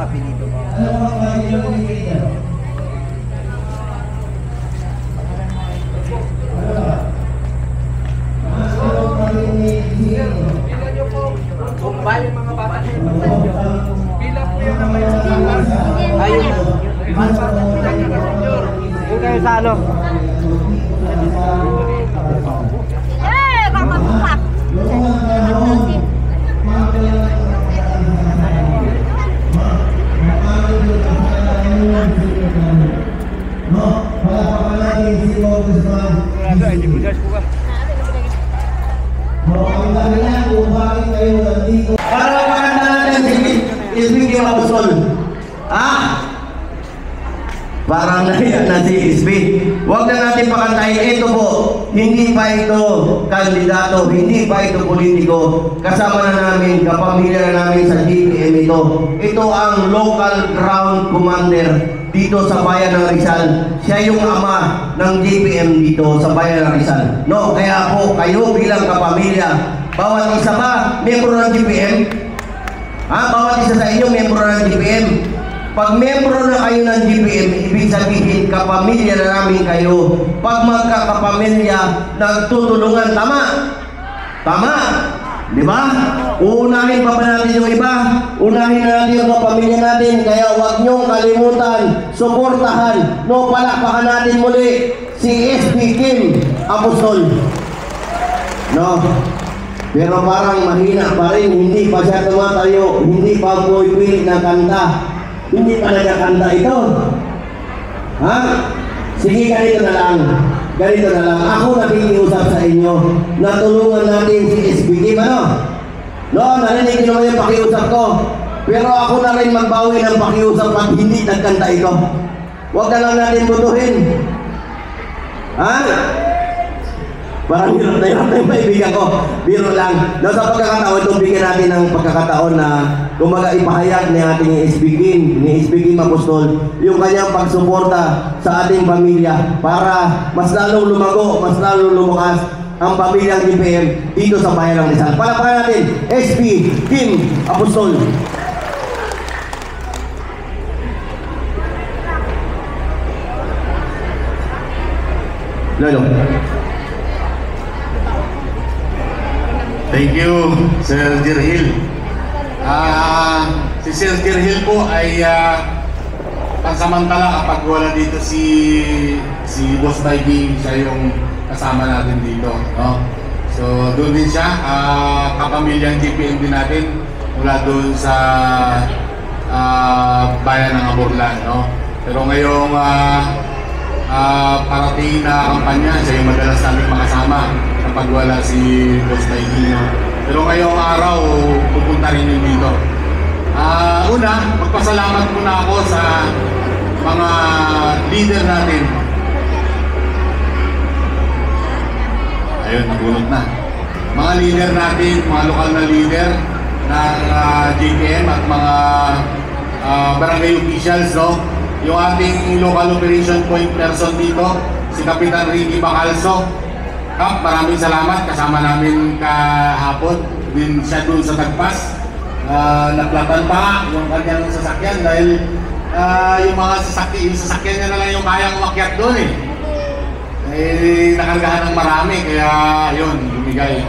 apelido mo? Kumbay mga bata. Pila po yun ang may sasakas. Ayun. Doon kayo sa ano? Eh, baka mabupak. Para maganda natin si SB Mabusol. Parang nahiya na si SB. Huwag na natin pakantahin. Ito po, hindi pa ito kandidato, hindi pa ito politiko. Kasama na namin, kapamilya na namin sa GPM ito. Ito ang local ground commander dito sa bayan ng Rizal. Siya yung ama ng GPM dito sa bayan ng Rizal. No, kaya po kayo bilang kapamilya, bawat isa ba miyembro ng GPM? Bawat isa sa inyo miyembro ng GPM. Pag miyembro na kayo ng GPM, ibig sabihin kapamilya na namin kayo. Pag magkakapamilya, nagtutulungan, tama? Tama? Di ba? Uunahin pa ba natin yung iba? Unahin na natin yung kapamilya natin. Kaya huwag niyong kalimutan, suportahan, no, palakpakan natin muli si SB Kim Apostol. No? Pero parang mahina pa rin, hindi pa siya tumatayo, hindi pa puwipilit ng kanta. Hindi pa nagkakanta ito. Sige, ganito na lang. Ganito na lang. Ako nakikiusap sa inyo. Natulungan natin si SB Kim, ano? No, narinig nyo naman yung pakiusap ko. Pero ako na rin magbawi ng pakiusap pag hindi nagkanta ito. Huwag na lang natin butuhin. Parang hirap na yung maibigan ko. Biro lang. No, sa pagkakataon, itong bigyan natin ng pagkakataon na kumaga ipahayag ni ating ni SB Kim Apostol, yung kanyang pagsuporta sa ating pamilya para mas lalong lumago, mas lalong lumakas ang pamilyang GPM dito sa bayan ng Rizal. Palakpakan natin, SB Kim Apostol. Lalo. Thank you, Sir Jerhil. Si Sir Jerhil po ay pansamantala kapag wala dito si Boss Baby, siya yung kasama natin dito. No? So doon din siya, kapamilyang GPM din natin mula doon sa bayan ng Aborlan. No? Pero ngayong parating na kampanya, siya yung madalas namin makasama kapag wala si Boss Baby. No? Pero ngayong araw, pupunta rin yun dito. Una, magpasalamat muna ako sa mga leader natin. Ayun, nabunot na. Mga leader natin, mga lokal na leader ng GPM at mga barangay officials, no? Yung ating local operation point person dito, si Kapitan Ricky Bacalso. Kap, maraming salamat. Kasama namin kahapon. Din siya doon sa Tagpas. Naplatan pa yung kanyang sasakyan dahil yung mga sasakyan niya na lang yung kayang umakyat doon eh. Nakargahan ng marami kaya yun, lumigay.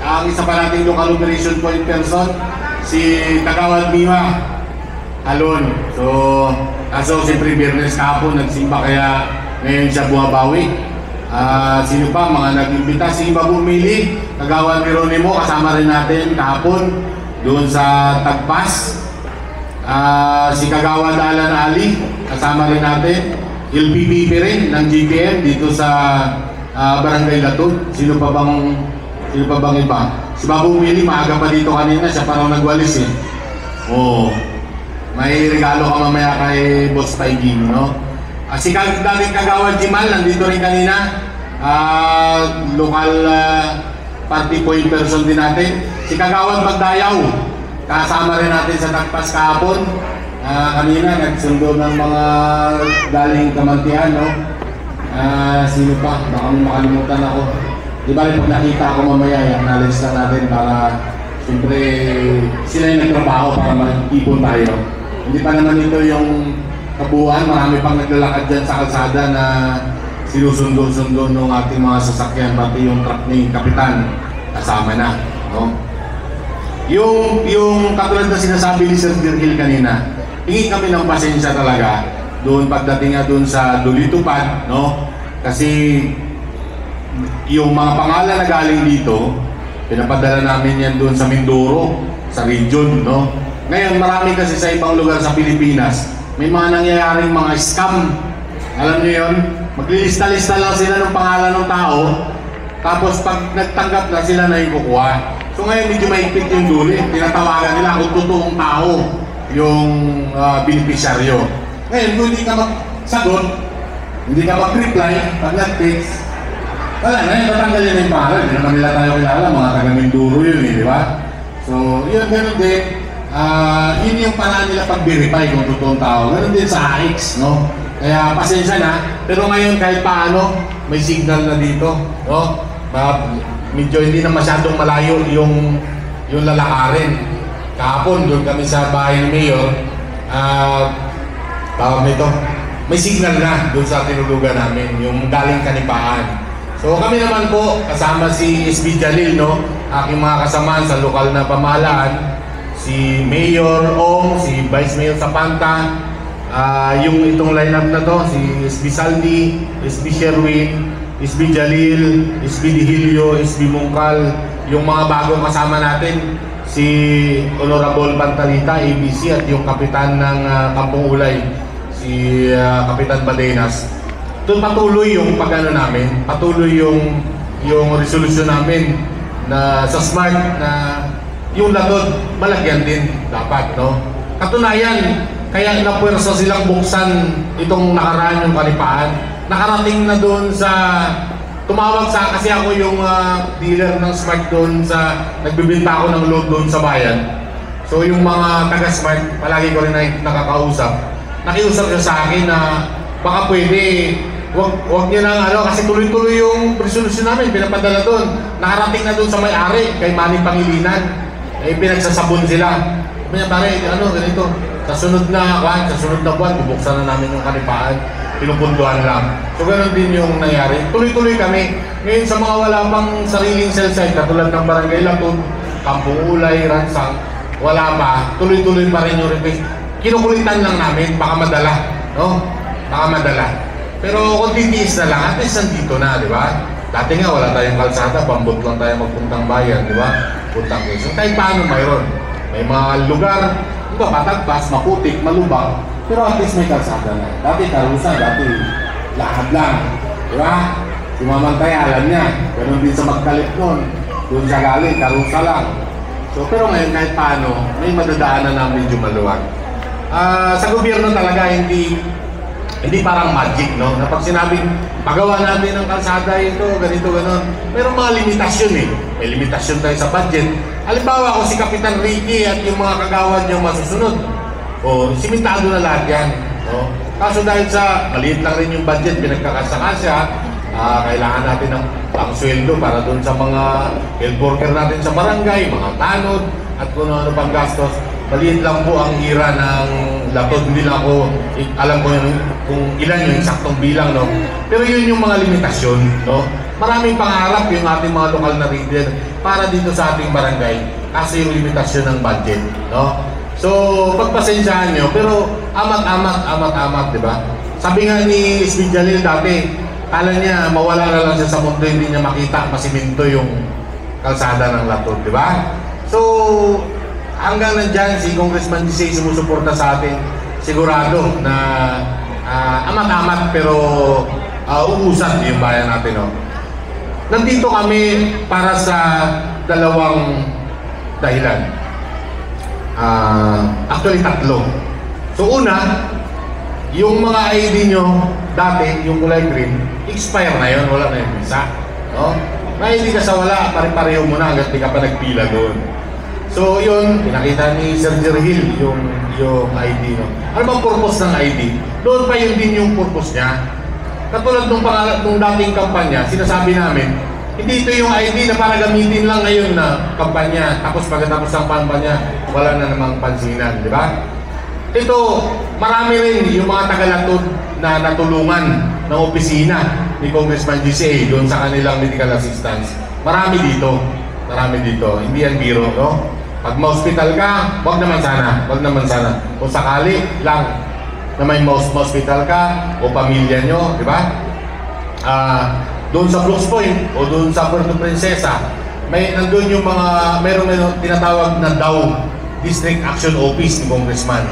Ang isa pa nating local operation point person, si Kagawad Mima Alon. So, kaso siyempre Biyernes kahapon nagsimba kaya ngayon siya bumabawi. Sino pa? Mga nag-imbita. Si Iba Bumili, Kagawad Geronimo, kasama rin natin kahapon doon sa Tagpas. Si Kagawad Alan Ali, kasama rin natin. LPPP rin ng GPM dito sa Barangay Latod. Sino pa bang iba? Si Babu Bumili, maaga pa dito kanina, siya parang nagwalis eh. Oo. May regalo ka mamaya kay Boss Taigin, no? Si dating Kagawad Jimal, nandito rin kanina. Local party point person din natin. Si Kagawad Magdayaw, kasama rin natin sa Tagpas kahapon. Kanina, nagsundo ng mga galing Kamantian, no? Sino pa? Baka makalimutan ako. Di ba pag nakita ako mamaya, acknowledge lang natin para siyempre sila yung nagtrabaho para mag-ipon tayo. Hindi pa naman ito yung kabuuan, marami pang naglalakad dyan sa kalsada na sinusundo-sundo ng ating mga sasakyan, pati yung truck ni Kapitan kasama na, no? Yung katulad na sinasabi ni Sir Dirgil kanina, hingi kami ng pasensya talaga doon pagdating nga doon sa Dulitupad, no? Kasi yung mga pangalan na galing dito, pinapadala namin yan doon sa Mindoro, sa region, no? Ngayon, marami kasi sa ibang lugar sa Pilipinas, may mga nangyayaring mga scam. Alam niyo yun? Maglilista-lista lang sila ng pangalan ng tao, tapos pag nagtanggap na sila na yung kukuha. So ngayon, medyo maigpit yung duli. Tinatawagan nila kung totoong tao yung beneficiaryo. Ngayon, kung hindi ka magsagot, hindi ka mag-reply, pag nag-text, wala na yun, tatanggal yun yung pangalan. Hindi naman nila tayo kilala, mga taga-Mindoro yun, di ba? So, yun, ganun din. Yun yung paraan nila pag-verify kung totoong tao. Ganun din sa AX, no? Kaya pasensya na, pero ngayon kahit paano, may signal na dito, no? Medyo hindi na masyadong malayo yung lalakarin. Kahapon, doon kami sa bahay ni Mayor, tawag nito, may signal na doon sa tinulugan namin, yung galing Kanipaan. So kami naman po, kasama si SB Jalil, no? Aking mga kasamaan sa lokal na pamahalaan, si Mayor Ong, si Vice Mayor Zapanta, yung itong lineup na to, si SB Saldi, SB Sherwin, SB Jalil, SB Dihilio, SB Mungkal, yung mga bagong kasama natin, si Honorable Pantalita, ABC, at yung kapitan ng Kampong Ulay, si Kapitan Badenas. Doon patuloy yung pag-ano namin, patuloy yung resolution namin na sa SMART na yung latod, malagyan din dapat, no? Katunayan, kaya napuwersa silang buksan itong nakaraan yung Kanipaan. Nakarating na doon sa, tumawag sa, kasi ako yung dealer ng SMART doon sa, nagbibinta ako ng load doon sa bayan. So yung mga taga-SMART, palagi ko rin nakakausap. Nakiusap siya sa akin na baka pwede, wag niya lang kasi tuloy-tuloy yung resolution namin, pinapadala doon. Nakarating na doon sa may-ari, kay Manny Pangilinan. Pinagsasabon sila. Sabi niya, pare, ganito. Sa sunod na buwan, bubuksan na namin yung Kanipaan. Pinupunduhan lang. So ganoon din yung nangyari. Tuloy-tuloy kami. Ngayon sa mga wala pang sariling cell site, katulad ng Barangay Latod, Kampong Ulay, Ransang, wala pa. Tuloy-tuloy pa rin yung request. Kinukulitan lang namin, baka madala. No? Baka madala. Pero kung titiis na lang, at least nandito na, di ba? Dati nga wala tayong kalsada, pambot lang tayo magpuntang bayan, di ba? Puntang Quezon. Kahit paano mayroon. May mga lugar, ito, matagpas, maputik, malubak, pero at least may kalsada na. Dati karusa, dati lahat lang. Di ba? Si Mamantay, alam niya. Ganun din sa Magkalit noon. Doon siya galing, karusa lang. So, pero ngayon kahit paano, may madadaanan na medyo maluwag. Sa gobyerno talaga, hindi parang magic, no? Na pag sinabing, pagawa natin ng kalsada ito, ganito, ganon. Merong mga limitasyon eh. May limitasyon tayo sa budget. Halimbawa, kung si Kapitan Ricky at yung mga kagawad niyang masusunod, simentado na lahat yan. No? Kaso dahil sa maliit lang rin yung budget, pinagkakasakasya, kailangan natin ng pang-sweldo para doon sa mga health worker natin sa barangay, mga tanod, at kung ano pang gastos. Maliit lang po ang hira ng Latod. Hindi lang ako, alam ko yun, kung ilan yung saktong bilang, no? Pero yun yung mga limitasyon, no? Maraming pangarap yung ating mga lokal na leader para dito sa ating barangay kasi yung limitasyon ng budget, no? So, pagpasensyahan nyo, pero amat-amat, di ba? Sabi nga ni SB Jalil dati, kala niya mawala na lang siya sa mundo, hindi niya makita, masiminto yung kalsada ng Latod, di ba? So, hanggang nandyan, si Congressman Gisay sumusuporta sa atin, sigurado na amat-amat pero uusad yung bayan natin. No? Nandito kami para sa dalawang dahilan. Actually, tatlo. So una, yung mga ID nyo dati, yung kulay green, expire na yun, wala na yung visa. No? May ID ka sa wala, pare-pareho mo na hanggang di ka pa nagpila doon. So yun, pinakita ni Sir Dirgil yung ID. No? Ano bang purpose ng ID? Doon pa yun din yung purpose niya. Katulad nung dating kampanya, sinasabi namin, Hindi ito yung ID na para gamitin lang ngayon na kampanya, tapos pagkatapos ng kampanya, wala na namang pansinan, di ba? Ito, marami rin yung mga tagalatod na natulungan ng opisina ni Congressman GCA doon sa kanilang medical assistance. Marami dito, hindi yan biro, no? Pag ma-hospital ka, wag naman sana. Kung sakali lang na may ma-hospital ka o pamilya nyo, di ba? Doon sa Brooks Point o doon sa Puerto Princesa, nandun yung meron tinatawag na DAO, District Action Office ni Congressman.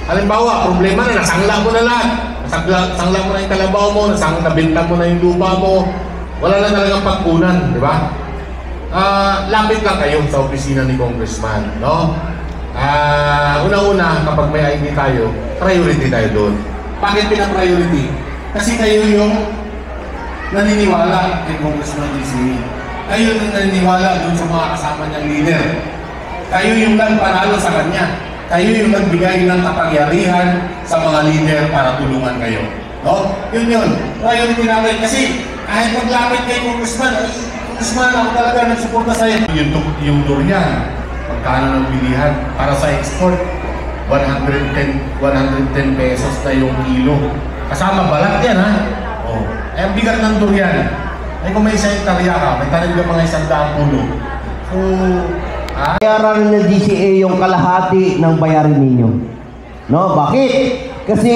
Halimbawa, problema na, nasangla mo na lahat. Nasangla mo na yung kalabaw mo, nabenta mo na yung lupa mo, wala na talagang pagkunan, di ba? Lapit lang kayo sa opisina ni Congressman, no? Una-una, kapag may ID tayo, priority tayo doon. Bakit pina-priority? Kasi kayo yung naniniwala kay Congressman GCA. Kayo yung naniniwala doon sa mga kasama niyang leader. Kayo yung nagpanalo sa kanya. Kayo yung nagbigay ng kapangyarihan sa mga leader para tulungan kayo. No? Yun. Priority namin. Kasi kahit maglapit kay Congressman, ako talaga nagsuporta sa'yo. Yung durian, pagkano ng bilihan para sa export, 110 pesos na yung kilo. Kasama balat yan, ha? Oh. Ay, ang bigat ng durian. Ay, kung may isang hektarya ka, may tanim ka mga 100 puno. So, bayaran ng DCA yung kalahati ng bayarin ninyo. No? Bakit? Kasi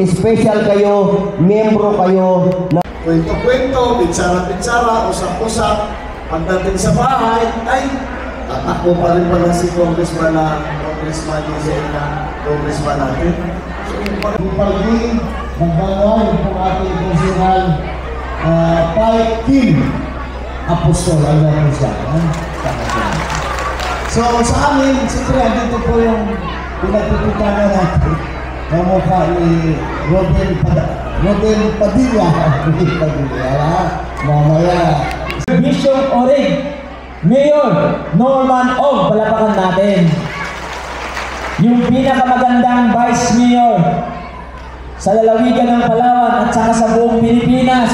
special kayo, membro kayo na kwento-kwento, pitsara-pitsara, usap-usap, pagdating sa bahay, ay, tatakbo pa rin pala si Congressman Jose na Congressman natin. So, yung pag-ibig, magbangon po ating personal fight team apostol, ang naman siya. So, sa amin, siyempre, dito po yung pinagpipitanan natin ng mukha ni Rodel Padilla. Mamaya. Bishop Orig, Mayor Norman Og, palapakan natin. Yung pinakamagandang Vice Mayor sa lalawigan ng Palawan at saka sa buong Pilipinas.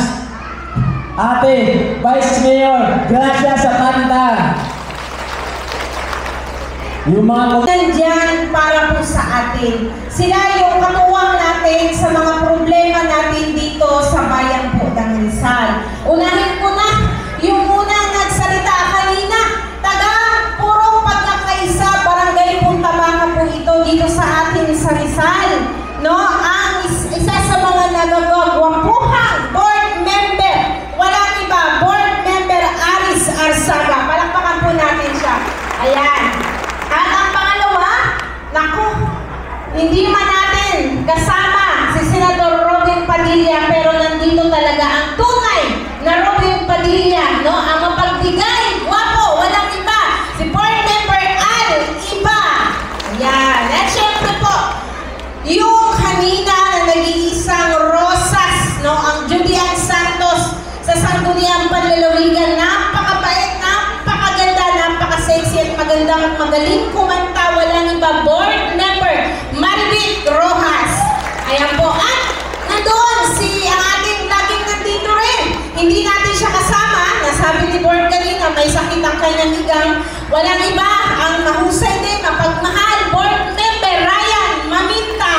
Ate, Vice Mayor, Gracia Zapata. Yung mga nandyan para po sa atin. Sila yung katuwang natin sa mga problema natin dito sa bayan po ng Rizal. Unahin ko na yung unang nagsalita kanina. Puro pagkakaisa, barangay Puntabanga po ito dito sa atin sa Rizal. No? Ang isa sa mga nagagwapuhang board member, walang iba, board member Aris Arzaga. Palakpakan po natin siya. Ayan. At ang pangalawa, naku, hindi man natin kasama si Senador Robin Padilla, pero nandito talaga ang tunay na Robin Padilla, no? Ang mapagbigay, guwapo, walang iba, si board member Al Iba. Ayan. At syempre po, yung kanina na nag-iisang Rosas, no? Ang Julian Santos sa Sangguniang Panlalawigan, napakabait, napakaganda, napaka-sexy at magaling kumanta, walang iba, board member Marvin Rojas. Ayan po. At nandoon ang ating laging nandito rin. Hindi natin siya kasama. Nasabi ni board kanina, may sakit ang kanyang higang. Walang iba, ang mahusay din, mapagmahal, board member Ryan Maminta.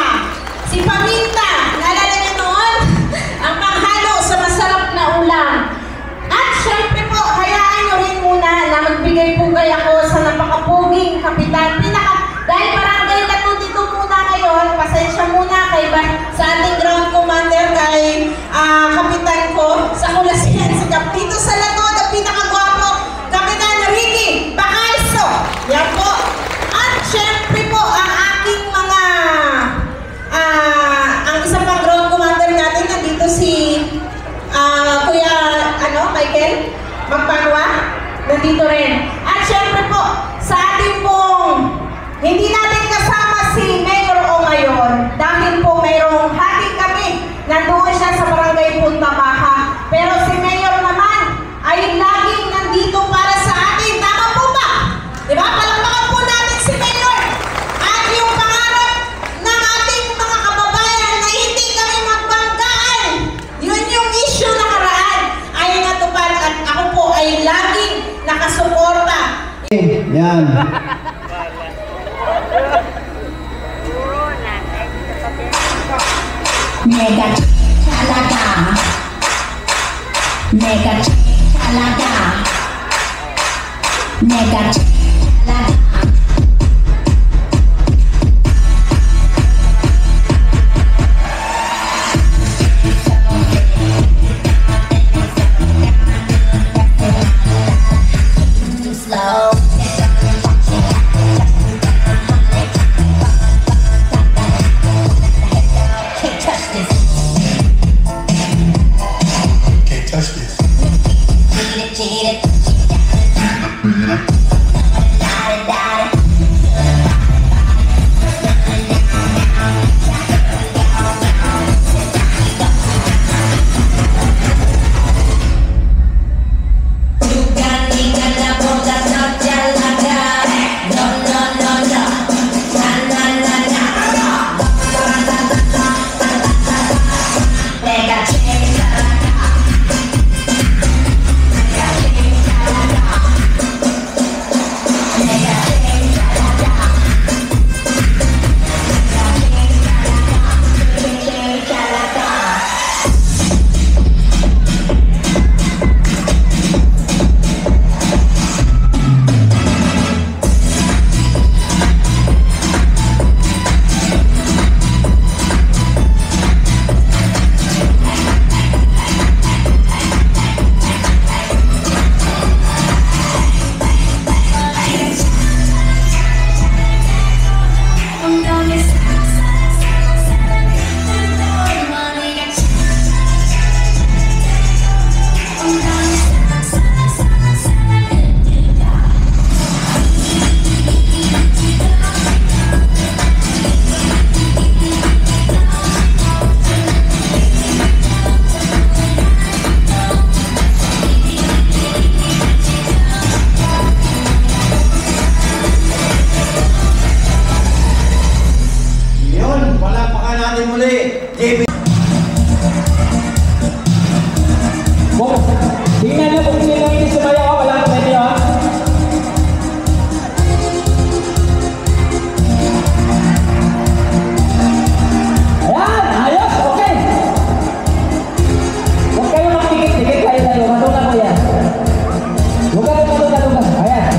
Mega talaga. Mega talaga. Mega talaga. Slow. Can't touch this. Can't touch this. Cheat it. Tingnan niyo kung sino hindi sumayaw, walang pwede ha. Ayan, ayos, okay. Huwag kayo makikit-tikit kayo dalo, matulad ko yan. Huwag kayo matulad. Ayan.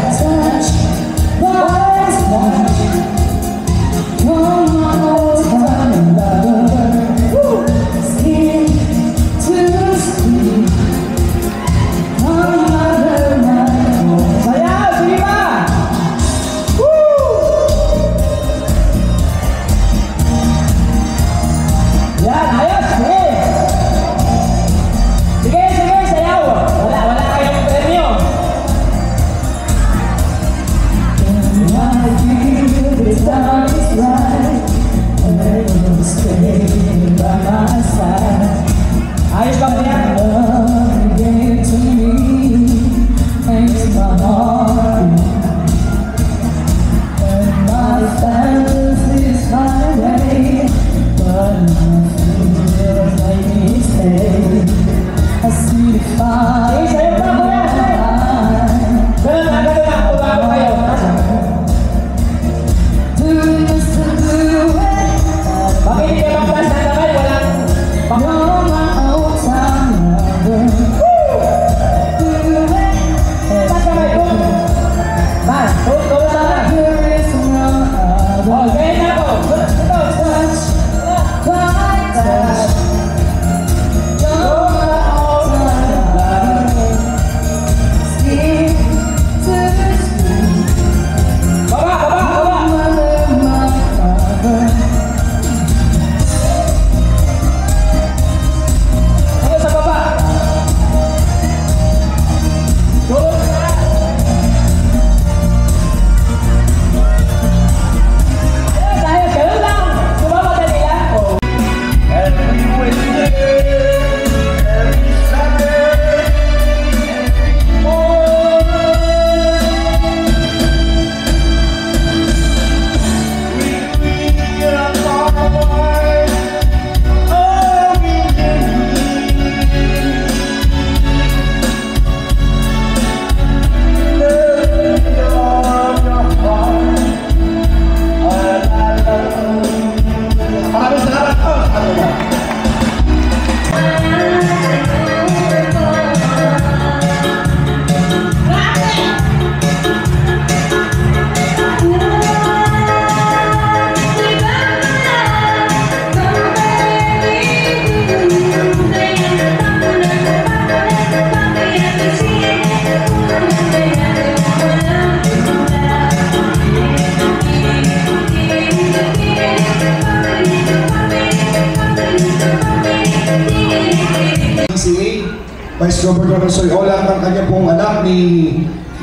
Ex-Governor Soyola at ang kanya pong anak ni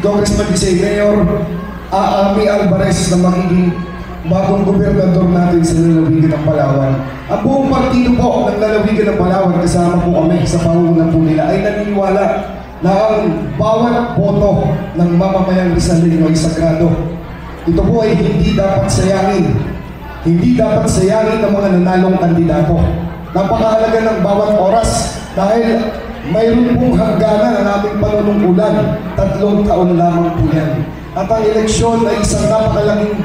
Congressman Vice Mayor Ami Alvarez na magiging bagong gobernador natin sa lalawigan ng Palawan. Ang buong partido po ng lalawigan ng Palawan, kasama po kami sa pangunan po nila, ay naniniwala na ang bawat boto ng mamamayang Rizalino ay sagrado. Ito po ay hindi dapat sayangin. Hindi dapat sayangin ng mga nanalong kandidato. Napakahalaga ng bawat oras dahil mayroon pong hangganan ang ating panunungkulan. 3 taon lamang po yan. At ang eleksyon ay isang napakalaking